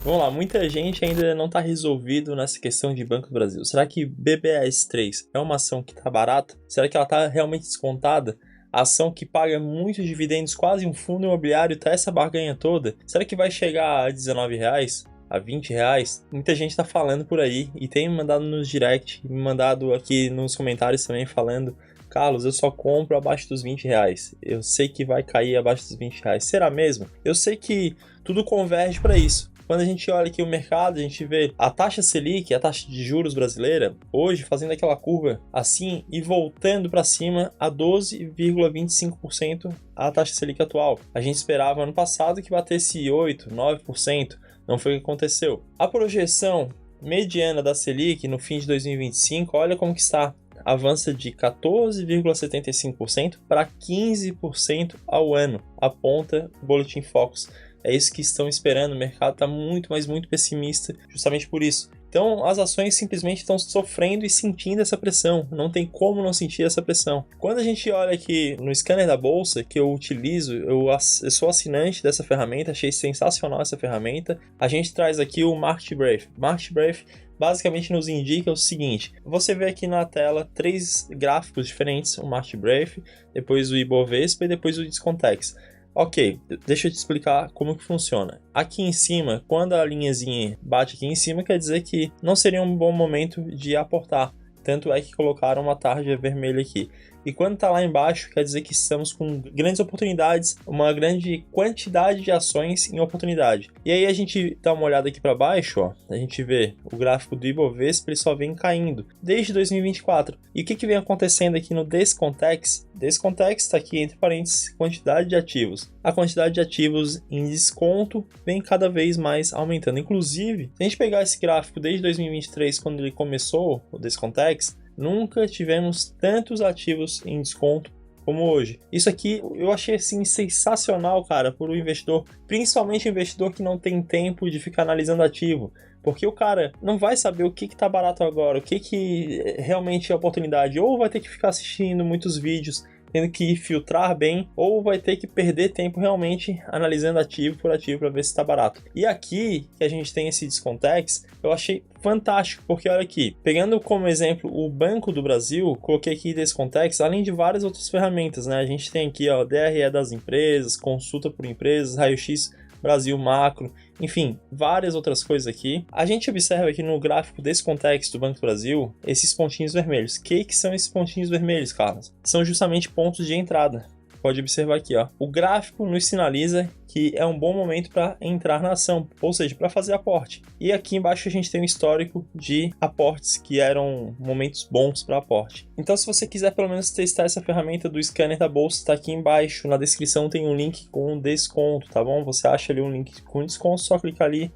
Vamos lá, muita gente ainda não está resolvido nessa questão de Banco do Brasil. Será que BBS3 é uma ação que está barata? Será que ela está realmente descontada? A ação que paga muitos dividendos, quase um fundo imobiliário, tá essa barganha toda? Será que vai chegar a R$19? A R$20? Muita gente está falando por aí e tem me mandado nos direct, me mandado aqui nos comentários também falando: Carlos, eu só compro abaixo dos R$20. Eu sei que vai cair abaixo dos R$20. Será mesmo? Eu sei que tudo converge para isso. Quando a gente olha aqui o mercado, a gente vê a taxa Selic, a taxa de juros brasileira, hoje fazendo aquela curva assim e voltando para cima a 12,25% a taxa Selic atual. A gente esperava ano passado que batesse 8%, 9%, não foi o que aconteceu. A projeção mediana da Selic no fim de 2025, olha como que está. Avança de 14,75% para 15% ao ano, aponta o Boletim Focus. É isso que estão esperando, o mercado está muito, mas muito pessimista justamente por isso. Então as ações simplesmente estão sofrendo e sentindo essa pressão, não tem como não sentir essa pressão. Quando a gente olha aqui no scanner da bolsa, que eu utilizo, eu sou assinante dessa ferramenta, achei sensacional essa ferramenta, a gente traz aqui o Market Brief. Market Brief basicamente nos indica o seguinte: você vê aqui na tela 3 gráficos diferentes, o Market Brief, depois o Ibovespa e depois o Descontex. Ok, deixa eu te explicar como que funciona. Aqui em cima, quando a linhazinha bate aqui em cima, quer dizer que não seria um bom momento de aportar. Tanto é que colocaram uma tarja vermelha aqui. E quando está lá embaixo, quer dizer que estamos com grandes oportunidades, uma grande quantidade de ações em oportunidade. E aí a gente dá uma olhada aqui para baixo, ó, a gente vê o gráfico do Ibovespa, ele só vem caindo desde 2024. E o que vem acontecendo aqui no Descontex? Descontex está aqui entre parênteses, quantidade de ativos. A quantidade de ativos em desconto vem cada vez mais aumentando. Inclusive, se a gente pegar esse gráfico desde 2023, quando ele começou, o Descontex, nunca tivemos tantos ativos em desconto como hoje. Isso aqui eu achei assim sensacional, cara, para o investidor, principalmente o investidor que não tem tempo de ficar analisando ativo, porque o cara não vai saber o que está barato agora, o que realmente é oportunidade, ou vai ter que ficar assistindo muitos vídeos, tendo que filtrar bem, ou vai ter que perder tempo realmente analisando ativo por ativo para ver se está barato. E aqui que a gente tem esse Descontex, eu achei fantástico, porque olha aqui, pegando como exemplo o Banco do Brasil, coloquei aqui Descontex, além de várias outras ferramentas, né? A gente tem aqui, ó, DRE das empresas, consulta por empresas, raio-x Brasil Macro, enfim, várias outras coisas aqui. A gente observa aqui no gráfico Descontex do Banco do Brasil esses pontinhos vermelhos. O que são esses pontinhos vermelhos, Carlos? São justamente pontos de entrada. Pode observar aqui, ó. O gráfico nos sinaliza que é um bom momento para entrar na ação, ou seja, para fazer aporte. E aqui embaixo a gente tem um histórico de aportes que eram momentos bons para aporte. Então, se você quiser pelo menos testar essa ferramenta do scanner da bolsa, está aqui embaixo. Na descrição tem um link com desconto, tá bom? Você acha ali um link com desconto, só clicar ali,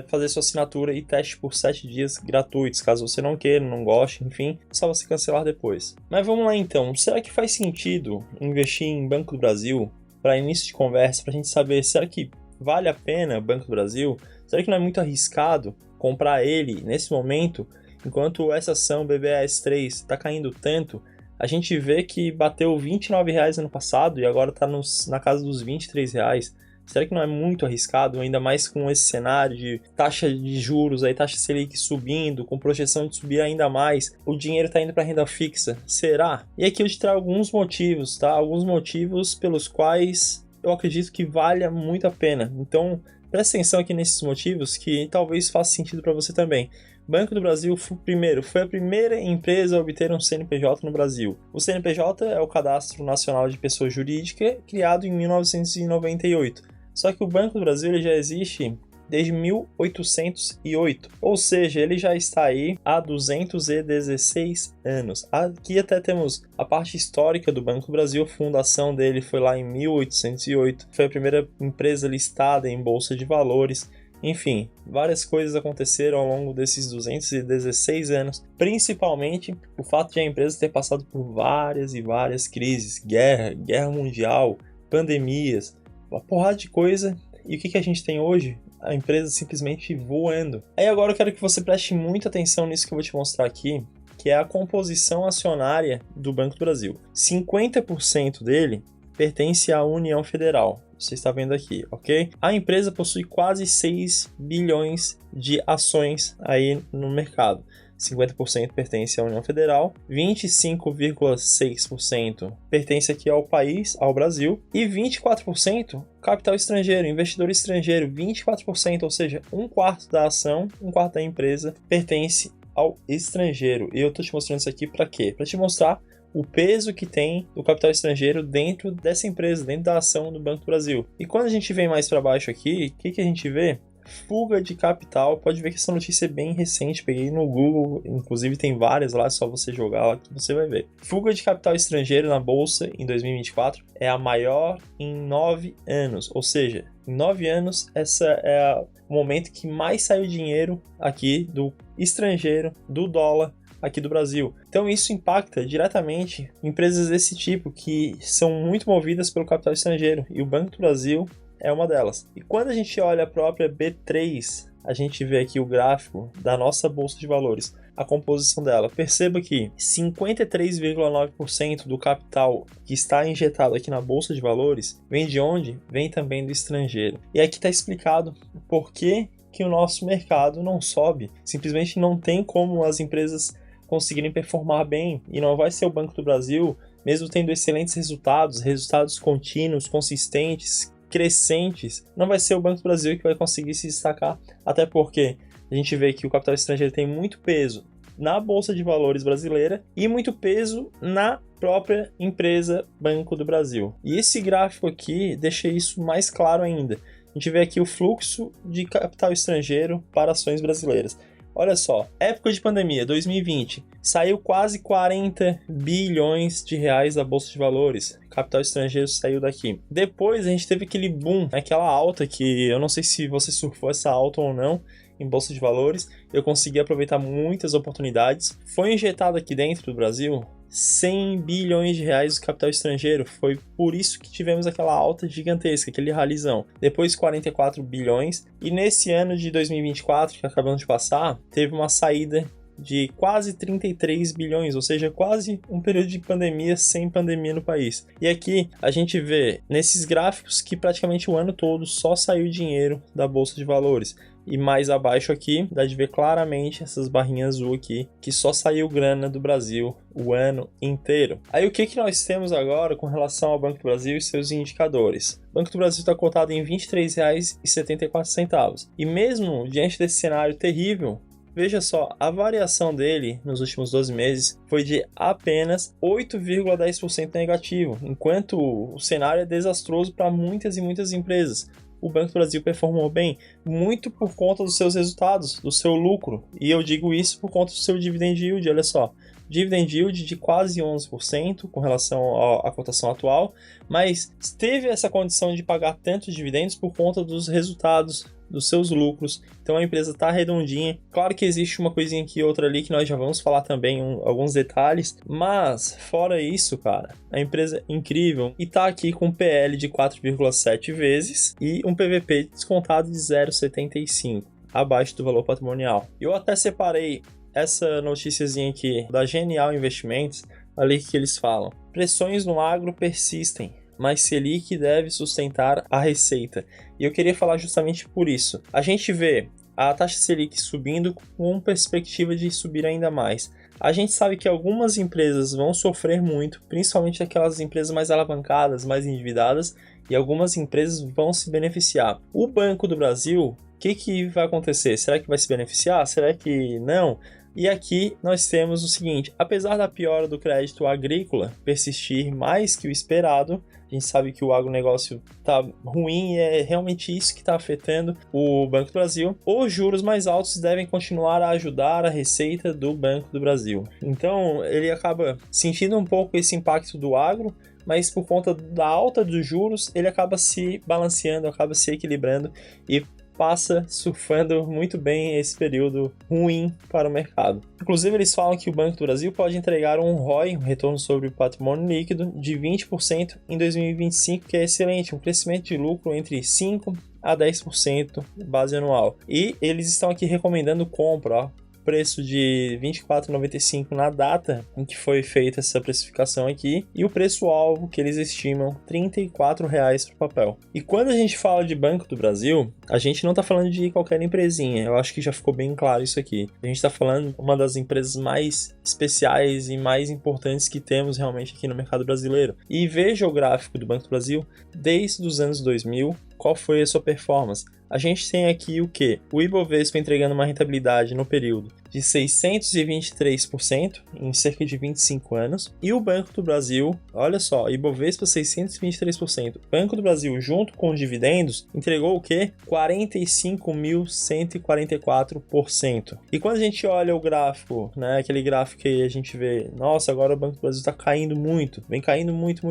fazer sua assinatura e teste por 7 dias gratuitos, caso você não queira, não goste, enfim, é só você cancelar depois. Mas vamos lá então, será que faz sentido investir em Banco do Brasil para início de conversa, para a gente saber, será que vale a pena Banco do Brasil? Será que não é muito arriscado comprar ele nesse momento, enquanto essa ação BBS3 está caindo tanto? A gente vê que bateu R$29 ano passado e agora está na casa dos R$23. Será que não é muito arriscado, ainda mais com esse cenário de taxa de juros, aí taxa Selic subindo, com projeção de subir ainda mais, o dinheiro está indo para renda fixa? Será? E aqui eu te trago alguns motivos, tá? Alguns motivos pelos quais eu acredito que valha muito a pena. Então, presta atenção aqui nesses motivos que talvez faça sentido para você também. Banco do Brasil, foi a primeira empresa a obter um CNPJ no Brasil. O CNPJ é o Cadastro Nacional de Pessoa Jurídica, criado em 1998. Só que o Banco do Brasil ele já existe desde 1808, ou seja, ele já está aí há 216 anos. Aqui até temos a parte histórica do Banco do Brasil, a fundação dele foi lá em 1808, foi a primeira empresa listada em Bolsa de Valores. Enfim, várias coisas aconteceram ao longo desses 216 anos, principalmente o fato de a empresa ter passado por várias e várias crises, guerra mundial, pandemias, uma porrada de coisa. E o que a gente tem hoje? A empresa simplesmente voando. Aí agora eu quero que você preste muita atenção nisso que eu vou te mostrar aqui, que é a composição acionária do Banco do Brasil. 50% dele pertence à União Federal. você está vendo aqui, ok? A empresa possui quase 6 bilhões de ações aí no mercado. 50% pertence à União Federal, 25,6% pertence aqui ao país, ao Brasil, e 24% capital estrangeiro, investidor estrangeiro, 24%, ou seja, um quarto da ação, um quarto da empresa pertence ao estrangeiro. E eu estou te mostrando isso aqui para quê? Para te mostrar o peso que tem o capital estrangeiro dentro dessa empresa, dentro da ação do Banco do Brasil. E quando a gente vem mais para baixo aqui, o que a gente vê? Fuga de capital. Pode ver que essa notícia é bem recente, peguei no Google, inclusive tem várias lá, é só você jogar lá que você vai ver. Fuga de capital estrangeiro na bolsa em 2024 é a maior em 9 anos, ou seja, em 9 anos essa é o momento que mais saiu dinheiro aqui do estrangeiro, do dólar, aqui do Brasil. Então isso impacta diretamente empresas desse tipo que são muito movidas pelo capital estrangeiro, e o Banco do Brasil é uma delas. E quando a gente olha a própria B3, a gente vê aqui o gráfico da nossa bolsa de valores, a composição dela. Perceba que 53,9% do capital que está injetado aqui na bolsa de valores vem de onde? Vem também do estrangeiro. E aqui está explicado por que o nosso mercado não sobe. Simplesmente não tem como as empresas conseguirem performar bem, e não vai ser o Banco do Brasil, mesmo tendo excelentes resultados contínuos, consistentes, crescentes, não vai ser o Banco do Brasil que vai conseguir se destacar, até porque a gente vê que o capital estrangeiro tem muito peso na Bolsa de Valores brasileira e muito peso na própria empresa Banco do Brasil. E esse gráfico aqui deixa isso mais claro ainda. A gente vê aqui o fluxo de capital estrangeiro para ações brasileiras. Olha só, época de pandemia, 2020, saiu quase 40 bilhões de reais da Bolsa de Valores. Capital estrangeiro saiu daqui. Depois a gente teve aquele boom, aquela alta que eu não sei se você surfou essa alta ou não em Bolsa de Valores. Eu consegui aproveitar muitas oportunidades. Foi injetado aqui dentro do Brasil 100 bilhões de reais de capital estrangeiro. Foi por isso que tivemos aquela alta gigantesca, aquele ralizão. Depois 44 bilhões. E nesse ano de 2024, que acabamos de passar, teve uma saída de quase 33 bilhões, ou seja, quase um período de pandemia sem pandemia no país. E aqui a gente vê nesses gráficos que praticamente o ano todo só saiu dinheiro da Bolsa de Valores. E mais abaixo aqui, dá de ver claramente essas barrinhas azul aqui, que só saiu grana do Brasil o ano inteiro. Aí o que nós temos agora com relação ao Banco do Brasil e seus indicadores? O Banco do Brasil está cotado em R$ 23,74. E mesmo diante desse cenário terrível, veja só, a variação dele nos últimos 12 meses foi de apenas 8,10% negativo, enquanto o cenário é desastroso para muitas e muitas empresas. O Banco do Brasil performou bem, muito por conta dos seus resultados, do seu lucro. E eu digo isso por conta do seu dividend yield, olha só. Dividend yield de quase 11% com relação à cotação atual, mas teve essa condição de pagar tantos dividendos por conta dos resultados, dos seus lucros. Então a empresa está redondinha. Claro que existe uma coisinha aqui e outra ali que nós já vamos falar também, alguns detalhes, mas fora isso, cara, a empresa é incrível e está aqui com um PL de 4,7 vezes e um PVP descontado de 0,75, abaixo do valor patrimonial. Eu até separei essa noticiazinha aqui da Genial Investimentos, ali que eles falam: pressões no agro persistem, mas Selic deve sustentar a receita. E eu queria falar justamente por isso. A gente vê a taxa Selic subindo com perspectiva de subir ainda mais. A gente sabe que algumas empresas vão sofrer muito, principalmente aquelas empresas mais alavancadas, mais endividadas, e algumas empresas vão se beneficiar. O Banco do Brasil, o que vai acontecer? Será que vai se beneficiar? Será que não? E aqui nós temos o seguinte: apesar da piora do crédito agrícola persistir mais que o esperado, a gente sabe que o agronegócio está ruim e é realmente isso que está afetando o Banco do Brasil. Os juros mais altos devem continuar a ajudar a receita do Banco do Brasil. Então ele acaba sentindo um pouco esse impacto do agro, mas por conta da alta dos juros ele acaba se balanceando, acaba se equilibrando e passa surfando muito bem esse período ruim para o mercado. Inclusive, eles falam que o Banco do Brasil pode entregar um ROI, um retorno sobre o patrimônio líquido, de 20% em 2025, que é excelente, um crescimento de lucro entre 5% a 10% base anual. E eles estão aqui recomendando compra, ó. preço de R$ 24,95 na data em que foi feita essa precificação aqui, e o preço-alvo que eles estimam R$ 34 para o papel. E quando a gente fala de Banco do Brasil, a gente não está falando de qualquer empresinha, eu acho que já ficou bem claro isso aqui. A gente está falando de uma das empresas mais especiais e mais importantes que temos realmente aqui no mercado brasileiro. E veja o gráfico do Banco do Brasil desde os anos 2000, qual foi a sua performance. A gente tem aqui o quê? O Ibovespa entregando uma rentabilidade no período de 623% em cerca de 25 anos. E o Banco do Brasil, olha só, Ibovespa 623%. Banco do Brasil, junto com os dividendos, entregou o quê? 45.144%. E quando a gente olha o gráfico, né, aquele gráfico que a gente vê, nossa, agora o Banco do Brasil está caindo muito, vem caindo muito,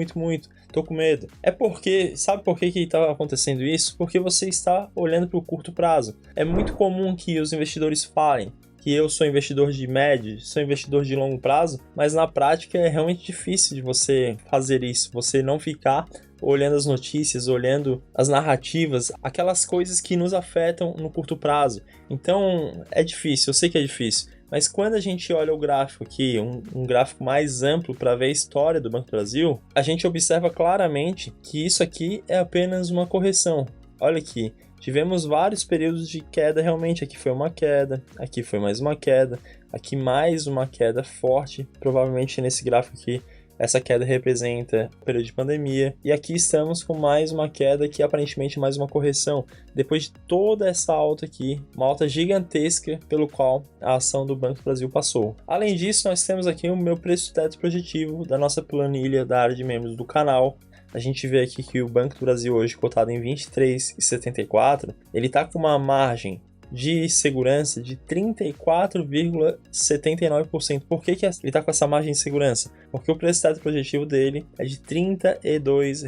tô com medo. É porque, sabe por que está acontecendo isso? Porque você está olhando para o curto prazo. É muito comum que os investidores falem que eu sou investidor de médio, sou investidor de longo prazo, mas na prática é realmente difícil de você fazer isso, você não ficar olhando as notícias, olhando as narrativas, aquelas coisas que nos afetam no curto prazo. Então é difícil, eu sei que é difícil, mas quando a gente olha o gráfico aqui, um gráfico mais amplo para ver a história do Banco do Brasil, a gente observa claramente que isso aqui é apenas uma correção. Olha aqui. Tivemos vários períodos de queda realmente, aqui foi uma queda, aqui foi mais uma queda, aqui mais uma queda forte, provavelmente nesse gráfico aqui, essa queda representa o período de pandemia, e aqui estamos com mais uma queda que aparentemente mais uma correção, depois de toda essa alta aqui, uma alta gigantesca pelo qual a ação do Banco do Brasil passou. Além disso, nós temos aqui o meu preço teto projetivo da nossa planilha da área de membros do canal. A gente vê aqui que o Banco do Brasil hoje, cotado em 23,74, ele está com uma margem de segurança de 34,79%. Por que ele está com essa margem de segurança? Porque o preço teto projetivo dele é de R$ 32.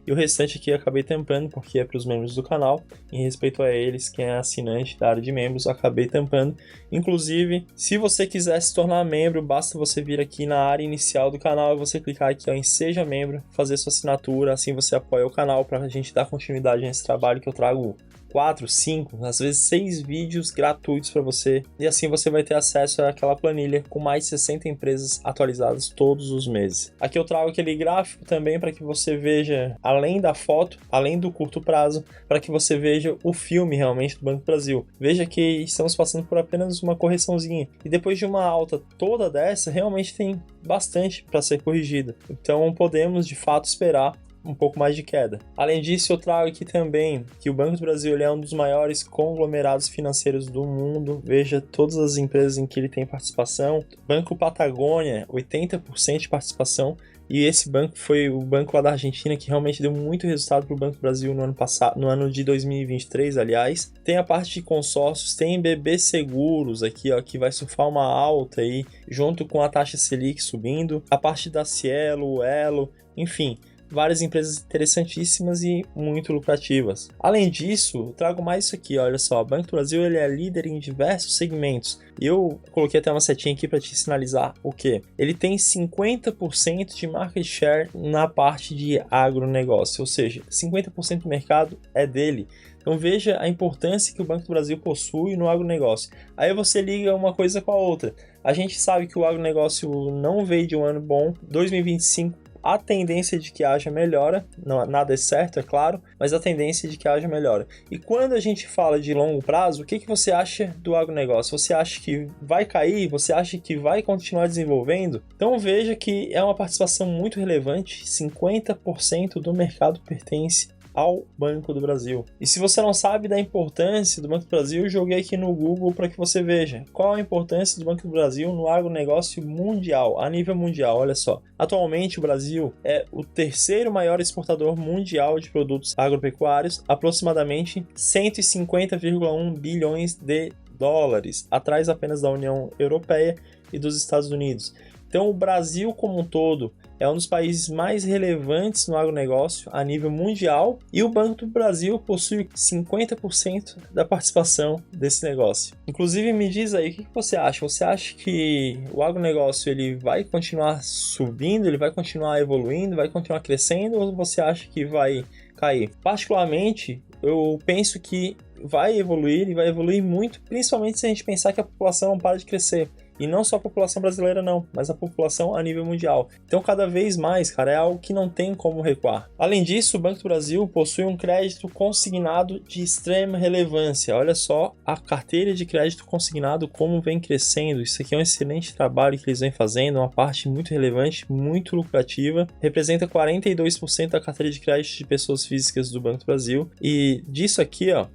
E o restante aqui eu acabei tampando porque é para os membros do canal. Em respeito a eles, quem é assinante da área de membros, eu acabei tampando. Inclusive, se você quiser se tornar membro, basta você vir aqui na área inicial do canal e você clicar aqui em Seja Membro, fazer sua assinatura, assim você apoia o canal para a gente dar continuidade nesse trabalho que eu trago 4, 5, às vezes 6 vídeos gratuitos para você, e assim você vai ter acesso àquela planilha com mais de 60 empresas atualizadas todos os meses. Aqui eu trago aquele gráfico também para que você veja, além da foto, além do curto prazo, para que você veja o filme realmente do Banco do Brasil. Veja que estamos passando por apenas uma correçãozinha, e depois de uma alta toda dessa, realmente tem bastante para ser corrigido. Então podemos de fato esperar um pouco mais de queda. Além disso, eu trago aqui também que o Banco do Brasil é um dos maiores conglomerados financeiros do mundo. Veja todas as empresas em que ele tem participação. Banco Patagônia, 80% de participação. E esse banco foi o banco lá da Argentina que realmente deu muito resultado para o Banco do Brasil no ano passado, no ano de 2023, aliás. Tem a parte de consórcios, tem BB Seguros aqui, ó, que vai surfar uma alta aí, junto com a taxa Selic subindo. A parte da Cielo, Elo, enfim, várias empresas interessantíssimas e muito lucrativas. Além disso, trago mais isso aqui, olha só, o Banco do Brasil ele é líder em diversos segmentos. E eu coloquei até uma setinha aqui para te sinalizar o que? Ele tem 50% de market share na parte de agronegócio, ou seja, 50% do mercado é dele. Então veja a importância que o Banco do Brasil possui no agronegócio. Aí você liga uma coisa com a outra. A gente sabe que o agronegócio não veio de um ano bom, 2025 a tendência de que haja melhora, não, nada é certo, é claro, mas a tendência de que haja melhora. E quando a gente fala de longo prazo, o que você acha do agronegócio? Você acha que vai cair? Você acha que vai continuar desenvolvendo? Então veja que é uma participação muito relevante, 50% do mercado pertence ao Banco do Brasil. E se você não sabe da importância do Banco do Brasil, eu joguei aqui no Google para que você veja qual a importância do Banco do Brasil no agronegócio mundial, a nível mundial. Olha só, atualmente o Brasil é o terceiro maior exportador mundial de produtos agropecuários, aproximadamente 150,1 bilhões de dólares, atrás apenas da União Europeia e dos Estados Unidos. Então o Brasil como um todo é um dos países mais relevantes no agronegócio a nível mundial e o Banco do Brasil possui 50% da participação desse negócio. Inclusive, me diz aí, o que você acha? Você acha que o agronegócio ele vai continuar subindo, ele vai continuar evoluindo, vai continuar crescendo ou você acha que vai cair? Particularmente, eu penso que vai evoluir e vai evoluir muito, principalmente se a gente pensar que a população não para de crescer. E não só a população brasileira não, mas a população a nível mundial. Então cada vez mais, cara, é algo que não tem como recuar. Além disso, o Banco do Brasil possui um crédito consignado de extrema relevância. Olha só a carteira de crédito consignado como vem crescendo. Isso aqui é um excelente trabalho que eles vêm fazendo, uma parte muito relevante, muito lucrativa. Representa 42% da carteira de crédito de pessoas físicas do Banco do Brasil. E disso aqui, ó,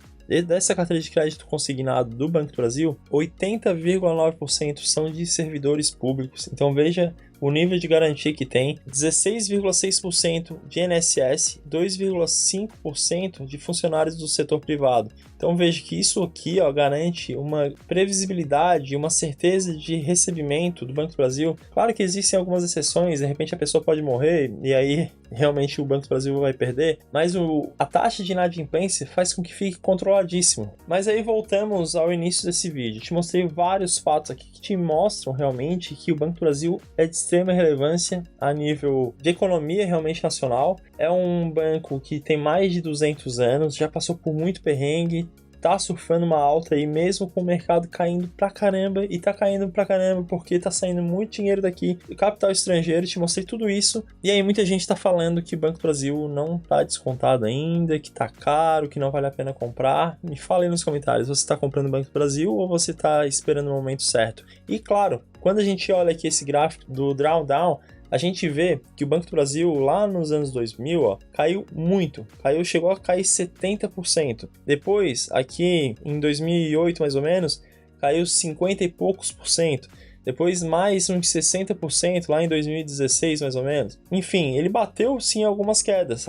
dessa carteira de crédito consignado do Banco do Brasil, 80,9% são de servidores públicos. Então veja o nível de garantia que tem, 16,6% de INSS, 2,5% de funcionários do setor privado. Então veja que isso aqui, ó, garante uma previsibilidade, uma certeza de recebimento do Banco do Brasil. Claro que existem algumas exceções, de repente a pessoa pode morrer e aí realmente o Banco do Brasil vai perder, mas a taxa de inadimplência faz com que fique controladíssimo. Mas aí voltamos ao início desse vídeo. Te mostrei vários fatos aqui que te mostram realmente que o Banco do Brasil é de extrema relevância a nível de economia realmente nacional. É um banco que tem mais de 200 anos, já passou por muito perrengue, tá surfando uma alta aí mesmo com o mercado caindo pra caramba, e tá caindo pra caramba porque tá saindo muito dinheiro daqui, capital estrangeiro. Te mostrei tudo isso, e aí muita gente tá falando que o Banco do Brasil não tá descontado ainda, que tá caro, que não vale a pena comprar. Me fala aí nos comentários, você tá comprando o Banco do Brasil ou você tá esperando o momento certo? E claro, quando a gente olha aqui esse gráfico do drawdown, a gente vê que o Banco do Brasil lá nos anos 2000, ó, caiu muito, chegou a cair 70%. Depois, aqui em 2008 mais ou menos, caiu 50 e poucos por cento. Depois mais uns 60% lá em 2016 mais ou menos. Enfim, ele bateu sim algumas quedas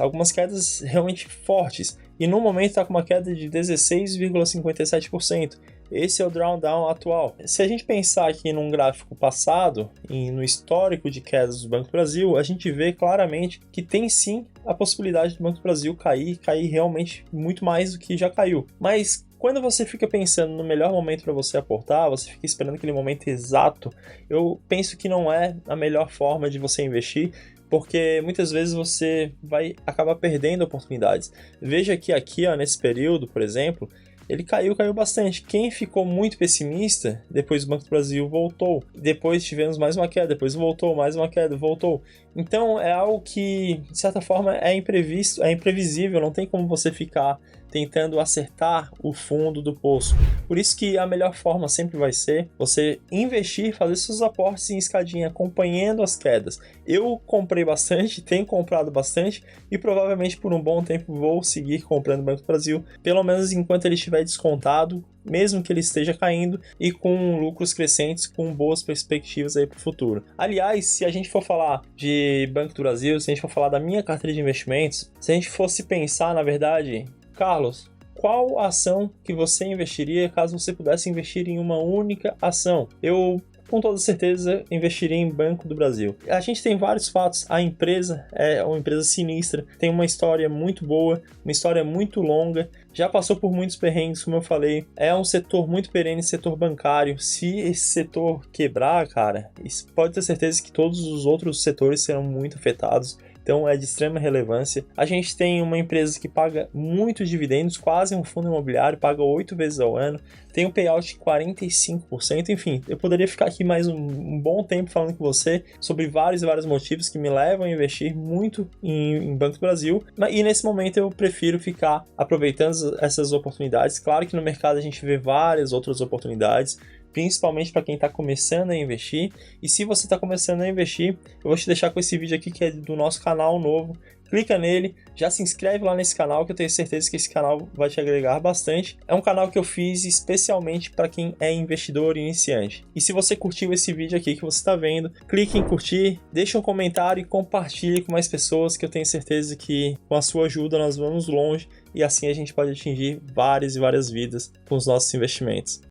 realmente fortes. E no momento está com uma queda de 16,57%. Esse é o drawdown atual. Se a gente pensar aqui num gráfico passado e no histórico de quedas do Banco do Brasil, a gente vê claramente que tem sim a possibilidade do Banco do Brasil cair realmente muito mais do que já caiu. Mas quando você fica pensando no melhor momento para você aportar, você fica esperando aquele momento exato, eu penso que não é a melhor forma de você investir, porque muitas vezes você vai acabar perdendo oportunidades. Veja que aqui, ó, nesse período, por exemplo, ele caiu bastante. Quem ficou muito pessimista, depois o Banco do Brasil voltou. Depois tivemos mais uma queda, depois voltou, mais uma queda, voltou. Então é algo que, de certa forma, é imprevisto, é imprevisível, não tem como você ficar tentando acertar o fundo do poço. Por isso que a melhor forma sempre vai ser você investir, fazer seus aportes em escadinha, acompanhando as quedas. Eu comprei bastante, tenho comprado bastante e provavelmente por um bom tempo vou seguir comprando o Banco do Brasil, pelo menos enquanto ele estiver descontado, mesmo que ele esteja caindo e com lucros crescentes, com boas perspectivas aí para o futuro. Aliás, se a gente for falar de Banco do Brasil, se a gente for falar da minha carteira de investimentos, se a gente fosse pensar, na verdade, Carlos, qual ação que você investiria caso você pudesse investir em uma única ação? Eu, com toda certeza, investiria em Banco do Brasil. A gente tem vários fatos. A empresa é uma empresa sinistra, tem uma história muito boa, uma história muito longa, já passou por muitos perrengues, como eu falei. É um setor muito perene, setor bancário. Se esse setor quebrar, cara, pode ter certeza que todos os outros setores serão muito afetados. Então é de extrema relevância. A gente tem uma empresa que paga muitos dividendos, quase um fundo imobiliário, paga 8 vezes ao ano, tem um payout de 45%, enfim, eu poderia ficar aqui mais um bom tempo falando com você sobre vários e vários motivos que me levam a investir muito em Banco do Brasil, e nesse momento eu prefiro ficar aproveitando essas oportunidades. Claro que no mercado a gente vê várias outras oportunidades, principalmente para quem está começando a investir. E se você está começando a investir, eu vou te deixar com esse vídeo aqui que é do nosso canal novo. Clica nele, já se inscreve lá nesse canal que eu tenho certeza que esse canal vai te agregar bastante. É um canal que eu fiz especialmente para quem é investidor iniciante. E se você curtiu esse vídeo aqui que você está vendo, clique em curtir, deixe um comentário e compartilhe com mais pessoas, que eu tenho certeza que com a sua ajuda nós vamos longe e assim a gente pode atingir várias e várias vidas com os nossos investimentos.